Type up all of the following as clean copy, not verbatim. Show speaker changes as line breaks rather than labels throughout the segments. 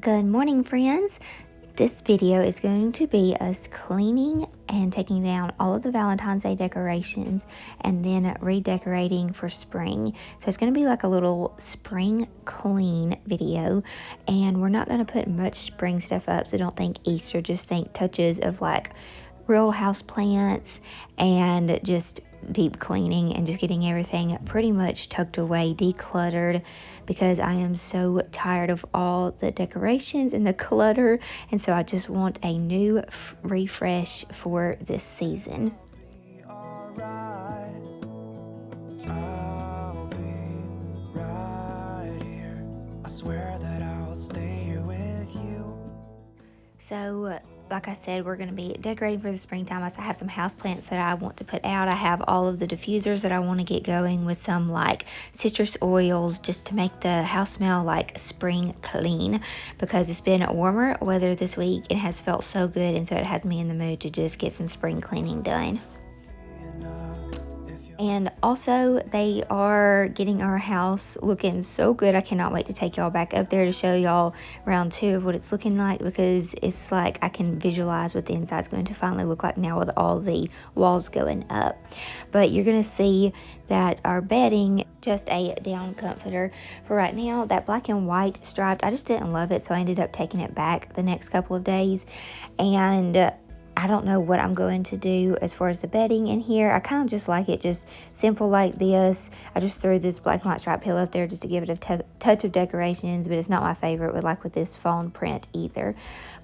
Good morning, friends. This video is going to be us cleaning and taking down all of the Valentine's Day decorations and then redecorating for spring. So it's going to be like a little spring clean video, and we're not going to put much spring stuff up, so don't think Easter, just think touches of like real house plants and just deep cleaning and just getting everything pretty much tucked away, decluttered, because I am so tired of all the decorations and the clutter, and so I just want a new refresh for this season. So like I said, we're going to be decorating for the springtime. I have some houseplants that I want to put out. I have all of the diffusers that I want to get going with some like citrus oils just to make the house smell like spring clean, because it's been warmer weather this week and has felt so good, and so it has me in the mood to just get some spring cleaning done. And also, they are getting our house looking so good. I cannot wait to take y'all back up there to show y'all round 2 of what it's looking like, because it's like I can visualize what the inside's going to finally look like now with all the walls going up. But you're going to see that our bedding, just a down comforter for right now. That black and white striped, I just didn't love it, so I ended up taking it back the next couple of days. And I don't know what I'm going to do as far as the bedding in here. I kind of just like it just simple like this. I just threw this black and white striped pillow up there just to give it a touch of decorations, but it's not my favorite with this fawn print either.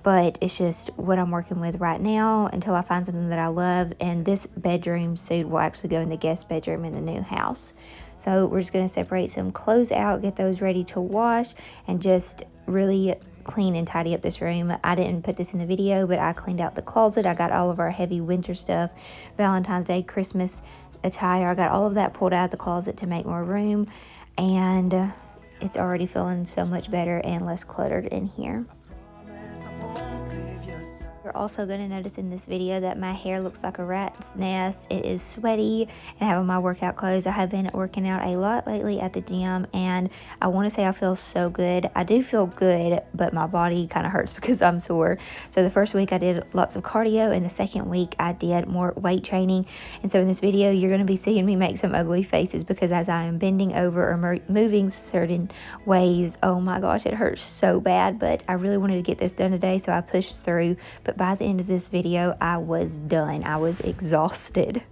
But it's just what I'm working with right now until I find something that I love. And this bedroom suit will actually go in the guest bedroom in the new house. So we're just going to separate some clothes out, get those ready to wash, and just really clean and tidy up this room. I didn't put this in the video, but I cleaned out the closet. I got all of our heavy winter stuff, Valentine's Day, Christmas attire. I got all of that pulled out of the closet to make more room, and it's already feeling so much better and less cluttered in here. You're also going to notice in this video that my hair looks like a rat's nest. It is sweaty, and I have on my workout clothes. I have been working out a lot lately at the gym, and I want to say I feel so good. I do feel good, but my body kind of hurts because I'm sore. So the first week I did lots of cardio, and the second week I did more weight training. And so in this video you're going to be seeing me make some ugly faces, because as I am bending over or moving certain ways, oh my gosh, it hurts so bad. But I really wanted to get this done today, so I pushed through. But by the end of this video, I was done. I was exhausted.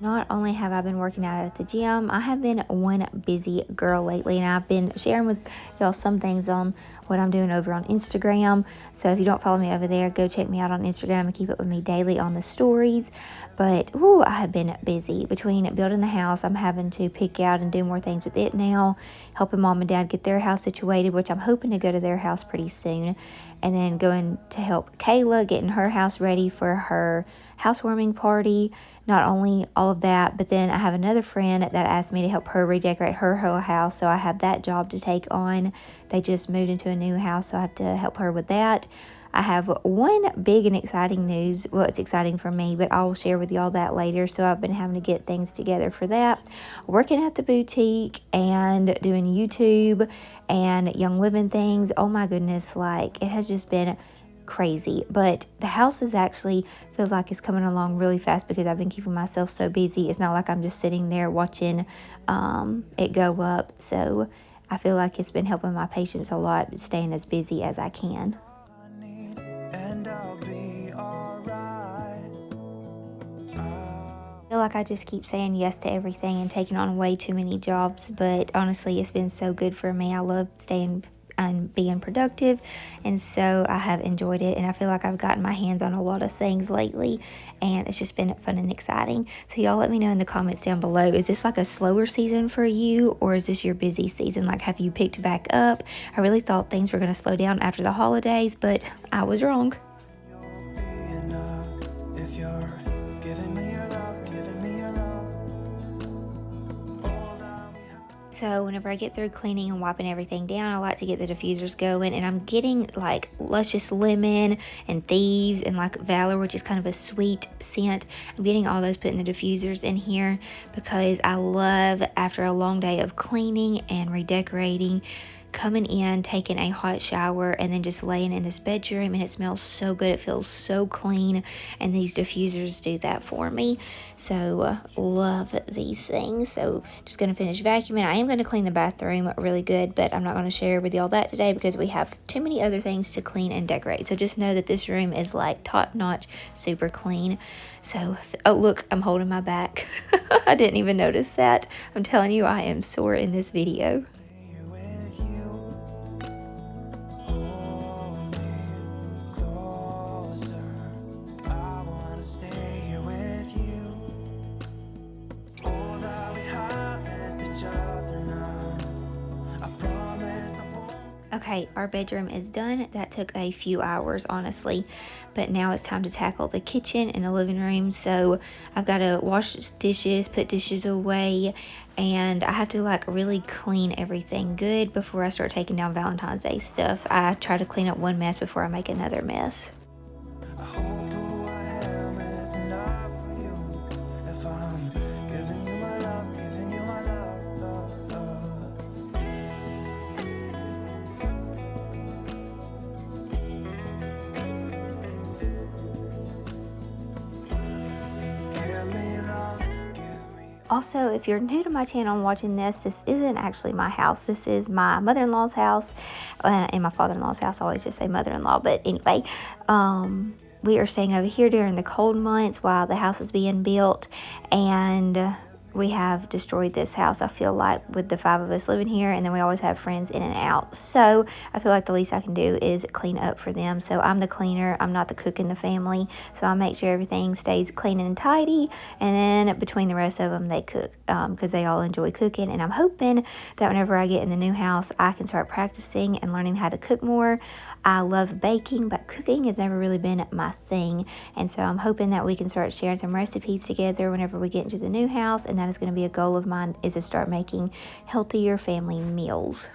Not only have I been working out at the gym, I have been one busy girl lately, and I've been sharing with y'all some things on what I'm doing over on Instagram. So if you don't follow me over there, go check me out on Instagram and keep up with me daily on the stories. But I have been busy. Between building the house, I'm having to pick out and do more things with it now, helping mom and dad get their house situated, which I'm hoping to go to their house pretty soon, and then going to help Kayla getting her house ready for her housewarming party. Not only all of that, but then I have another friend that asked me to help her redecorate her whole house, so I have that job to take on. They just moved into a new house, so I have to help her with that. I have one big and exciting news. Well, it's exciting for me, but I'll share with y'all that later. So I've been having to get things together for that. Working at the boutique and doing YouTube and Young Living things. Oh my goodness, like it has just been crazy. But the house is actually feels like it's coming along really fast because I've been keeping myself so busy. It's not like I'm just sitting there watching it go up. So I feel like it's been helping my patience a lot, staying as busy as I can. I feel like I just keep saying yes to everything and taking on way too many jobs, but honestly it's been so good for me. I love staying and being productive, and so I have enjoyed it, and I feel like I've gotten my hands on a lot of things lately, and it's just been fun and exciting. So y'all let me know in the comments down below, is this like a slower season for you, or is this your busy season? Like, have you picked back up? I really thought things were going to slow down after the holidays, but I was wrong. So whenever I get through cleaning and wiping everything down, I like to get the diffusers going, and I'm getting like Luscious Lemon and Thieves and like Valor, which is kind of a sweet scent. I'm getting all those put in the diffusers in here because I love, after a long day of cleaning and redecorating, coming in, taking a hot shower, and then just laying in this bedroom, and it smells so good. It feels so clean, and these diffusers do that for me. So love these things. So just gonna finish vacuuming. I am gonna clean the bathroom really good, but I'm not gonna share with y'all that today because we have too many other things to clean and decorate. So just know that this room is like top notch, super clean. So, oh look, I'm holding my back. I didn't even notice that. I'm telling you, I am sore in this video. Okay, our bedroom is done. That took a few hours, honestly, but now it's time to tackle the kitchen and the living room. So I've got to wash dishes, put dishes away, and I have to like really clean everything good before I start taking down Valentine's Day stuff. I try to clean up one mess before I make another mess. Also, if you're new to my channel and watching this isn't actually my house. This is my mother-in-law's house and my father-in-law's house. I always just say mother-in-law, but anyway, we are staying over here during the cold months while the house is being built, and we have destroyed this house, I feel like, with the 5 of us living here, and then we always have friends in and out. So I feel like the least I can do is clean up for them. So I'm the cleaner. I'm not the cook in the family. So I make sure everything stays clean and tidy, and then between the rest of them, they cook because they all enjoy cooking. And I'm hoping that whenever I get in the new house, I can start practicing and learning how to cook more. I love baking, but cooking has never really been my thing. And so I'm hoping that we can start sharing some recipes together whenever we get into the new house. And that is going to be a goal of mine, is to start making healthier family meals.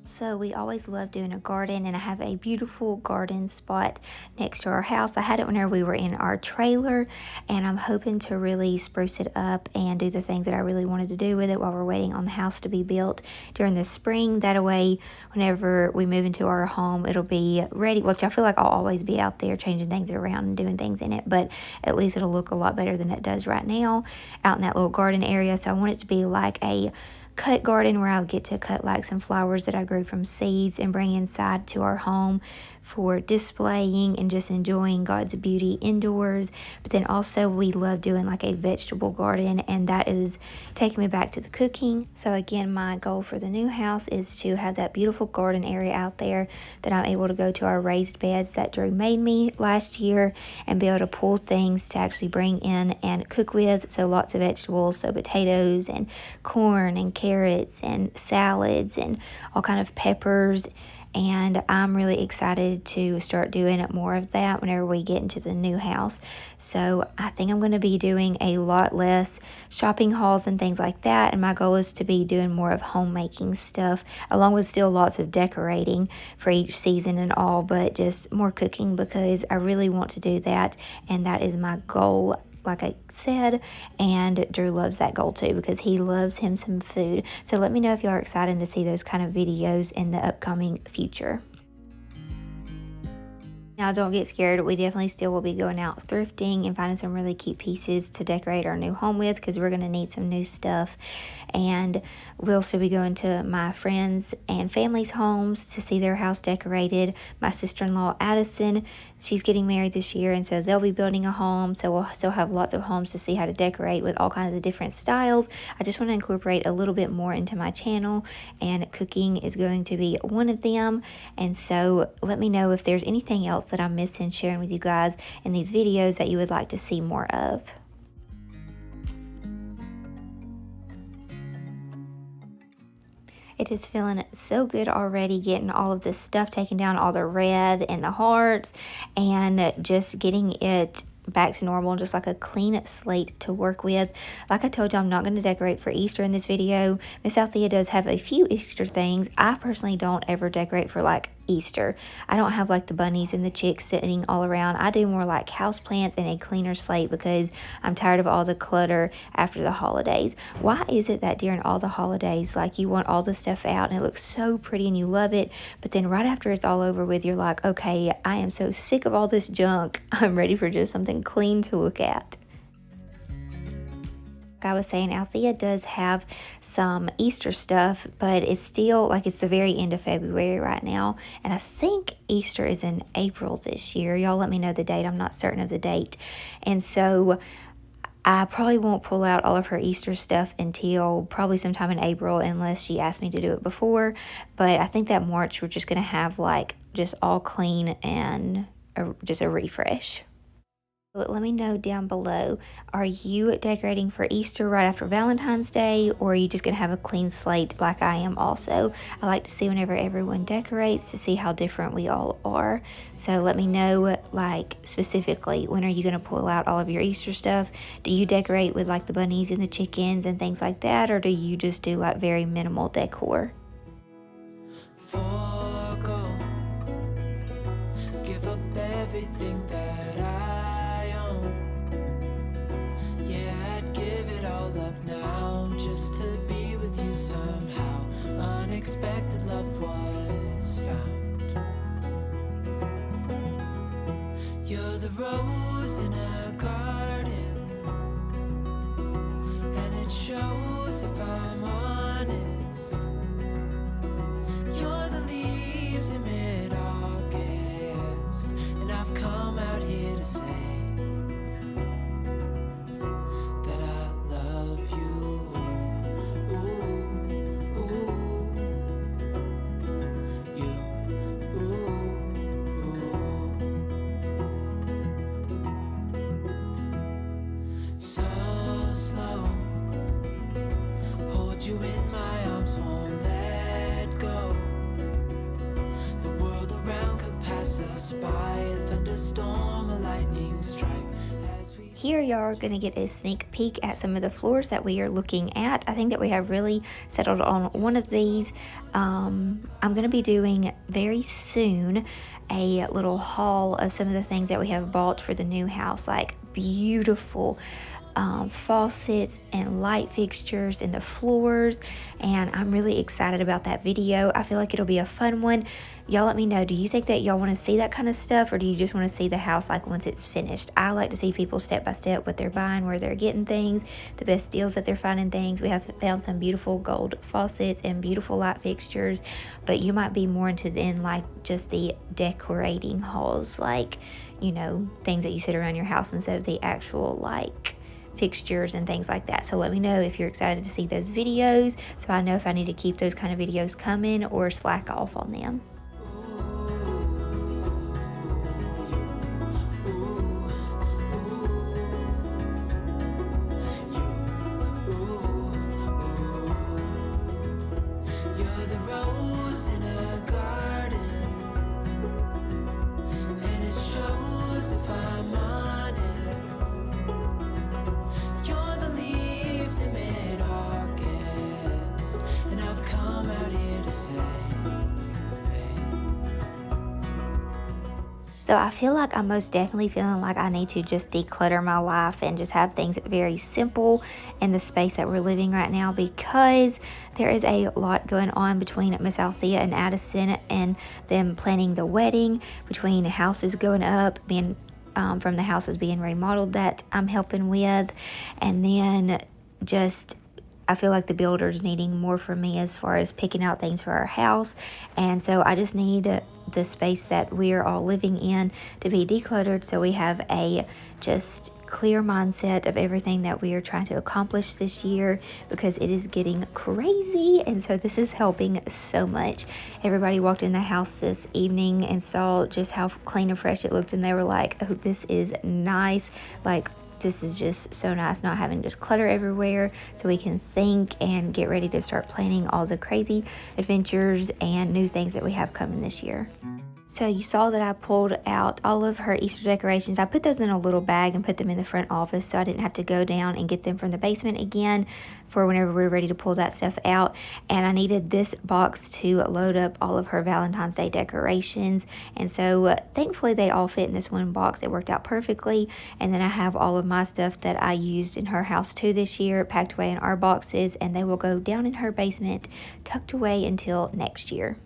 So we always love doing a garden, and I have a beautiful garden spot next to our house. I had it whenever we were in our trailer, and I'm hoping to really spruce it up and do the things that I really wanted to do with it while we're waiting on the house to be built during the spring. That way, whenever we move into our home, it'll be ready, which I feel like I'll always be out there changing things around and doing things in it, but at least it'll look a lot better than it does right now out in that little garden area. So I want it to be like a cut garden where I'll get to cut like some flowers that I grew from seeds and bring inside to our home for displaying and just enjoying God's beauty indoors. But then also we love doing like a vegetable garden, and that is taking me back to the cooking. So again, my goal for the new house is to have that beautiful garden area out there that I'm able to go to our raised beds that Drew made me last year and be able to pull things to actually bring in and cook with. So lots of vegetables, so potatoes and corn and carrots and salads and all kind of peppers. And I'm really excited to start doing more of that whenever we get into the new house. So I think I'm going to be doing a lot less shopping hauls and things like that. And my goal is to be doing more of homemaking stuff, along with still lots of decorating for each season and all, but just more cooking because I really want to do that. And that is my goal, like I said, and Drew loves that goal too because he loves him some food. So let me know if y'all are excited to see those kind of videos in the upcoming future. Now, don't get scared. We definitely still will be going out thrifting and finding some really cute pieces to decorate our new home with because we're going to need some new stuff. And we'll still be going to my friends and family's homes to see their house decorated. My sister-in-law, Addison, she's getting married this year, and so they'll be building a home. So we'll still have lots of homes to see how to decorate with all kinds of different styles. I just want to incorporate a little bit more into my channel, and cooking is going to be one of them. And so let me know if there's anything else that I'm missing sharing with you guys in these videos that you would like to see more of. It is feeling so good already, getting all of this stuff taken down, all the red and the hearts, and just getting it back to normal, just like a clean slate to work with. Like I told you, I'm not going to decorate for Easter in this video. Miss Althea does have a few Easter things. I personally don't ever decorate for like Easter. I don't have like the bunnies and the chicks sitting all around. I do more like house plants and a cleaner slate because I'm tired of all the clutter after the holidays. Why is it that during all the holidays, like you want all the stuff out and it looks so pretty and you love it, but then right after it's all over with, you're like, okay, I am so sick of all this junk. I'm ready for just something clean to look at. I was saying, Althea does have some Easter stuff, but it's still like it's the very end of February right now, and I think Easter is in April this year. Y'all let me know the date. I'm not certain of the date, and so I probably won't pull out all of her Easter stuff until probably sometime in April unless she asks me to do it before. But I think that March we're just gonna have like just all clean and just a refresh. Let me know down below, are you decorating for Easter right after Valentine's Day, or are you just going to have a clean slate like I am also? I like to see whenever everyone decorates to see how different we all are. So let me know, like, specifically, when are you going to pull out all of your Easter stuff? Do you decorate with like the bunnies and the chickens and things like that, or do you just do like very minimal decor?
Forgo, give up everything that give it all up now, just to be with you somehow. Unexpected love was found. You're the rose in a garden, and it shows if I'm honest. You're the leaves in mid-August, and I've come out here to say you in my arms, won't let go. The world around could pass us by, a thunderstorm, a lightning strike.
Here y'all are going to get a sneak peek at some of the floors that we are looking at. I think that we have really settled on one of these. I'm going to be doing very soon a little haul of some of the things that we have bought for the new house, like beautiful faucets and light fixtures in the floors, and I'm really excited about that video. I feel like it'll be a fun one. Y'all let me know, do you think that y'all want to see that kind of stuff, or do you just want to see the house like once it's finished? I like to see people step by step what they're buying, where they're getting things, the best deals that they're finding things. We have found some beautiful gold faucets and beautiful light fixtures, but you might be more into then like just the decorating hauls, like, you know, things that you sit around your house instead of the actual like fixtures and things like that. So let me know if you're excited to see those videos, so I know if I need to keep those kind of videos coming or slack off on them.
You're the rose in a garden, and it shows if I'm honest. You're the leaves in mid-August, and I've come out here to say,
So I feel like I'm most definitely feeling like I need to just declutter my life and just have things very simple in the space that we're living right now, because there is a lot going on between Miss Althea and Addison and them planning the wedding, between houses going up, being from the houses being remodeled that I'm helping with, and then just I feel like the builder's needing more from me as far as picking out things for our house. And so I just need the space that we're all living in to be decluttered, so we have a just clear mindset of everything that we are trying to accomplish this year, because it is getting crazy. And so this is helping so much. Everybody walked in the house this evening and saw just how clean and fresh it looked, and they were like, oh, this is nice. Like, this is just so nice not having just clutter everywhere, so we can think and get ready to start planning all the crazy adventures and new things that we have coming this year. So you saw that I pulled out all of her Easter decorations. I put those in a little bag and put them in the front office so I didn't have to go down and get them from the basement again for whenever we were ready to pull that stuff out. And I needed this box to load up all of her Valentine's Day decorations. And so thankfully they all fit in this one box. It worked out perfectly. And then I have all of my stuff that I used in her house too this year packed away in our boxes, and they will go down in her basement tucked away until next year.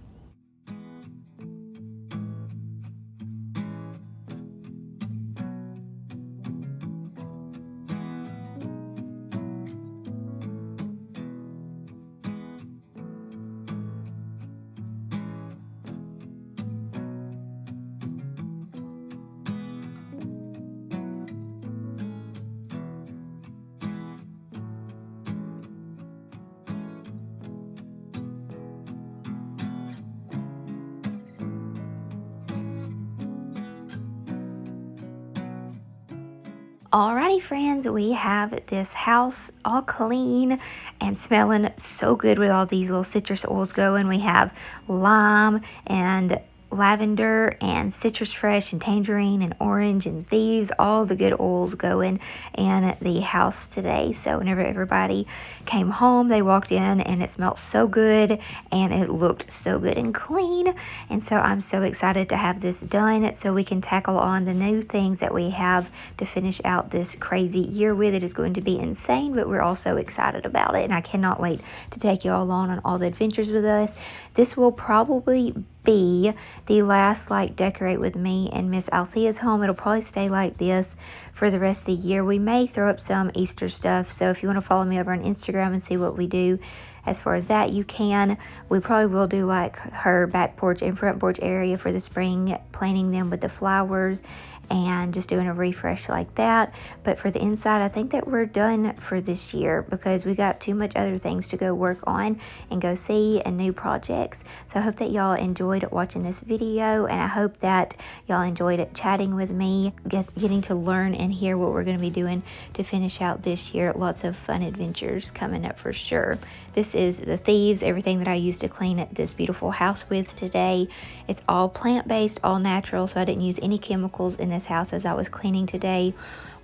Alrighty friends, we have this house all clean and smelling so good with all these little citrus oils going. We have lime and lavender and citrus fresh and tangerine and orange and thieves, all the good oils going in the house today. So whenever everybody came home, they walked in and it smelled so good and it looked so good and clean. And so I'm so excited to have this done so we can tackle on the new things that we have to finish out this crazy year with. It is going to be insane, but we're also excited about it, and I cannot wait to take you all along on all the adventures with us. This will probably be the last decorate with me and Miss Althea's home. It'll probably stay like this for the rest of the year. We may throw up some Easter stuff, so if you want to follow me over on Instagram and see what we do as far as that, you can. We probably will do her back porch and front porch area for the spring, planting them with the flowers and just doing a refresh like that. But for the inside, I think that we're done for this year because we got too much other things to go work on and go see and new projects. So I hope that y'all enjoyed watching this video, and I hope that y'all enjoyed chatting with me, getting to learn and hear what we're going to be doing to finish out this year. Lots of fun adventures coming up for sure. This is the thieves, everything that I used to clean this beautiful house with today. It's all plant-based, all natural, so I didn't use any chemicals in this house as I was cleaning today.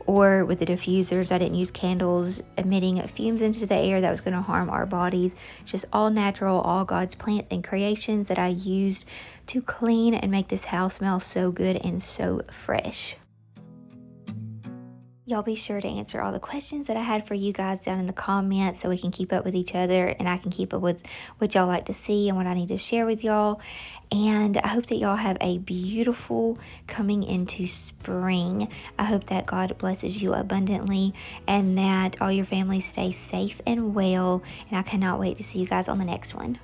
Or with the diffusers, I didn't use candles emitting fumes into the air that was going to harm our bodies. It's just all natural, all God's plant and creations that I used to clean and make this house smell so good and so fresh. Y'all be sure to answer all the questions that I had for you guys down in the comments so we can keep up with each other and I can keep up with what y'all like to see and what I need to share with y'all. And I hope that y'all have a beautiful coming into spring. I hope that God blesses you abundantly and that all your families stay safe and well. And I cannot wait to see you guys on the next one.